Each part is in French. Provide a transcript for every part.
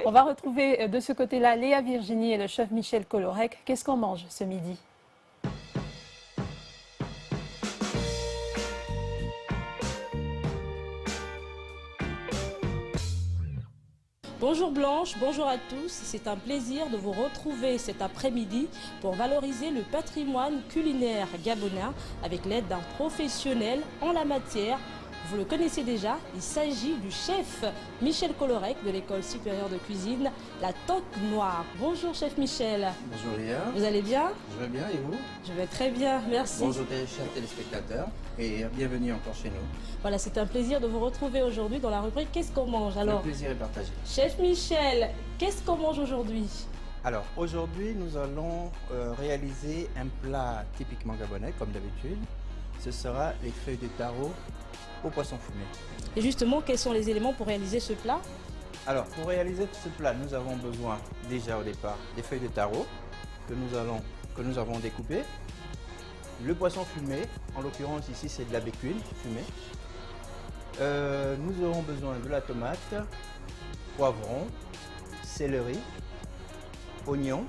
On va retrouver de ce côté-là Léa Virginie et le chef Michel Colorec. Qu'est-ce qu'on mange ce midi? Bonjour Blanche, bonjour à tous. C'est un plaisir de vous retrouver cet après-midi pour valoriser le patrimoine culinaire gabonais avec l'aide d'un professionnel en la matière. Vous le connaissez déjà, il s'agit du chef Michel Colorec de l'École supérieure de cuisine, la Toque Noire. Bonjour chef Michel. Bonjour Léa. Vous allez bien? Je vais bien et vous? Je vais très bien, merci. Bonjour chers téléspectateurs et bienvenue encore chez nous. Voilà, c'est un plaisir de vous retrouver aujourd'hui dans la rubrique Qu'est-ce qu'on mange? Le plaisir est partagé. Chef Michel, qu'est-ce qu'on mange aujourd'hui? Alors aujourd'hui nous allons réaliser un plat typiquement gabonais comme d'habitude. Ce sera les feuilles de taro au poisson fumé. Et justement, quels sont les éléments pour réaliser ce plat? Alors pour réaliser ce plat, nous avons besoin déjà au départ des feuilles de taro que nous avons découpées. Le poisson fumé, en l'occurrence ici c'est de la bécune fumée. Nous aurons besoin de la tomate, poivron, céleri, oignon,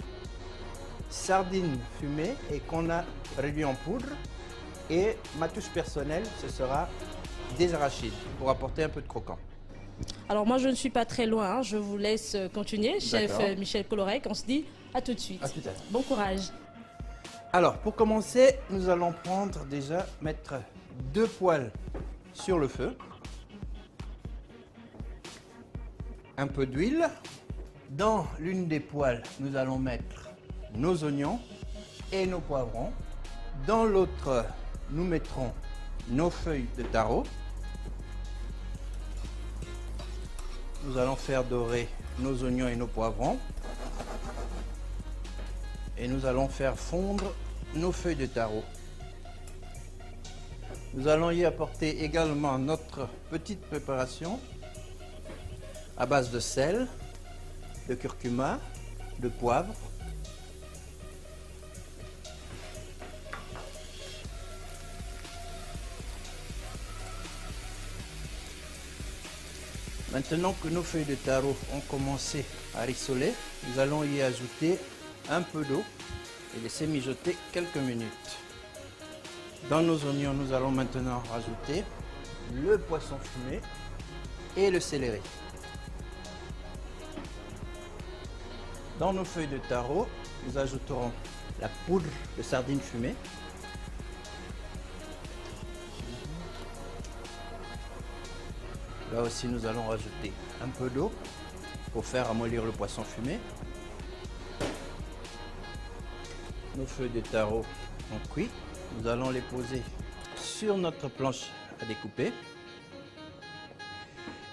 sardines fumées et qu'on a réduit en poudre. Et ma touche personnelle, ce sera des arachides pour apporter un peu de croquant. Alors moi je ne suis pas très loin, hein. Je vous laisse continuer, chef Michel Colorec. On se dit à tout de suite. À tout à l'heure. Bon courage. Alors pour commencer, nous allons mettre 2 poêles sur le feu. Un peu d'huile. Dans l'une des poêles, nous allons mettre nos oignons et nos poivrons. Dans l'autre, nous mettrons nos feuilles de taro. Nous allons faire dorer nos oignons et nos poivrons. Et nous allons faire fondre nos feuilles de taro. Nous allons y apporter également notre petite préparation à base de sel, de curcuma, de poivre. Maintenant que nos feuilles de taro ont commencé à rissoler, nous allons y ajouter un peu d'eau et laisser mijoter quelques minutes. Dans nos oignons, nous allons maintenant rajouter le poisson fumé et le céleri. Dans nos feuilles de taro, nous ajouterons la poudre de sardines fumées. Là aussi, nous allons rajouter un peu d'eau pour faire ramollir le poisson fumé. Nos feuilles de taro sont cuites. Nous allons les poser sur notre planche à découper.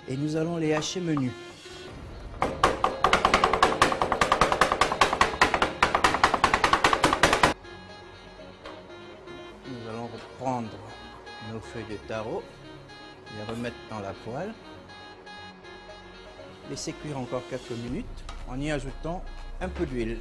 Et nous allons les hacher menus. Nous allons reprendre nos feuilles de taro, les remettre dans la poêle, laisser cuire encore quelques minutes en y ajoutant un peu d'huile.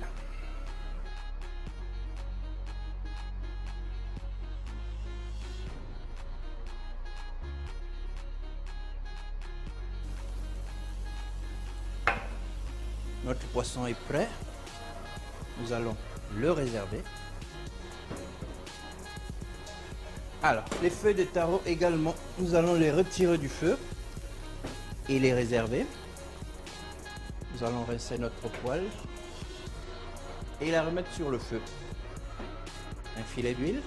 Notre poisson est prêt, nous allons le réserver. Alors, les feuilles de taro également, nous allons les retirer du feu et les réserver. Nous allons rincer notre poêle et la remettre sur le feu. Un filet d'huile.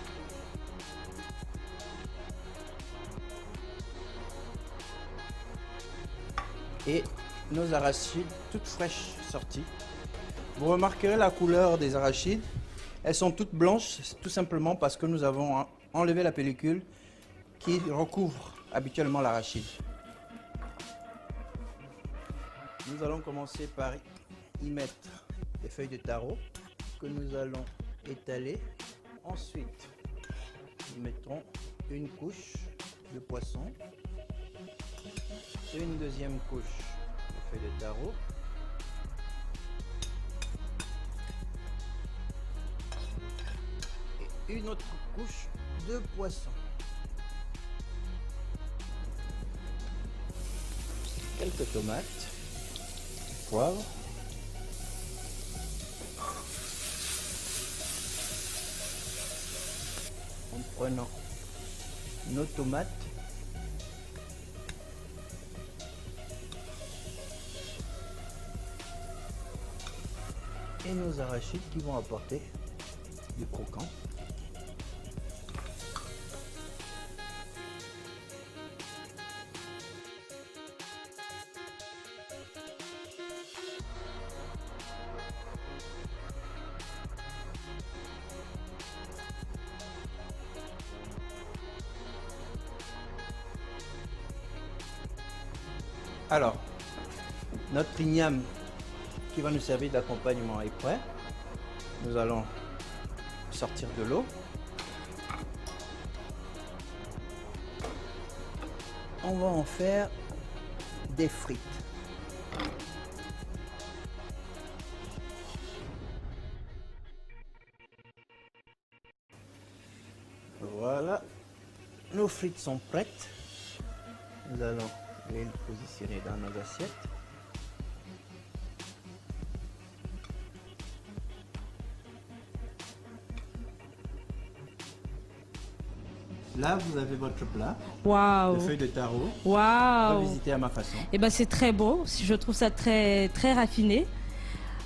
Et nos arachides toutes fraîches sorties. Vous remarquerez la couleur des arachides. Elles sont toutes blanches, tout simplement parce que nous avons enlevé la pellicule qui recouvre habituellement l'arachide. Nous allons commencer par y mettre les feuilles de taro que nous allons étaler. Ensuite, nous mettrons une couche de poisson, une deuxième couche de feuilles de taro, et une autre couche de poisson. Quelques tomates. poivre. En prenant nos tomates. Et nos arachides qui vont apporter du croquant. Alors, notre igname qui va nous servir d'accompagnement est prêt. Nous allons sortir de l'eau. On va en faire des frites. Voilà, nos frites sont prêtes. Nous allons les positionner dans nos assiettes. Là, vous avez votre plat, Waouh. de feuilles de taro. Waouh. Revisité à ma façon. Eh ben c'est très beau, je trouve ça très raffiné.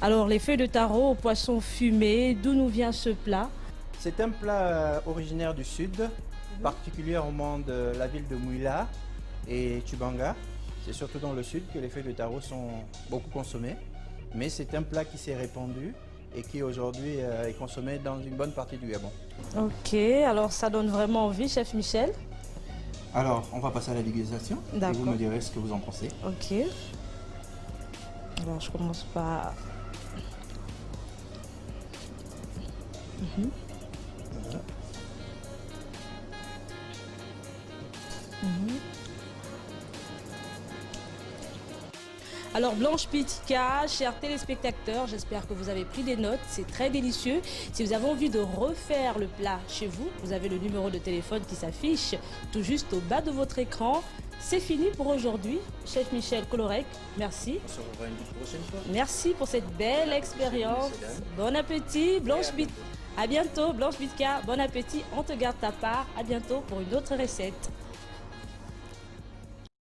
Alors les feuilles de taro au poisson fumé, d'où nous vient ce plat? C'est un plat originaire du sud, particulièrement de la ville de Mouila et Tubanga. C'est surtout dans le sud que les feuilles de taro sont beaucoup consommées. Mais c'est un plat qui s'est répandu et qui aujourd'hui est consommé dans une bonne partie du Gabon. Ok, alors ça donne vraiment envie, chef Michel. Alors, on va passer à la dégustation et D'accord. vous me direz ce que vous en pensez. Ok. Alors je commence par... Voilà. Alors Blanche Pitika, chers téléspectateurs, j'espère que vous avez pris des notes, c'est très délicieux. Si vous avez envie de refaire le plat chez vous, vous avez le numéro de téléphone qui s'affiche tout juste au bas de votre écran. C'est fini pour aujourd'hui. Chef Michel Colorec, merci. On se revoit une prochaine fois. Merci pour cette belle expérience. Bon appétit, Blanche Pitka. À bientôt, Blanche Pitka. Bon appétit, on te garde ta part. À bientôt pour une autre recette.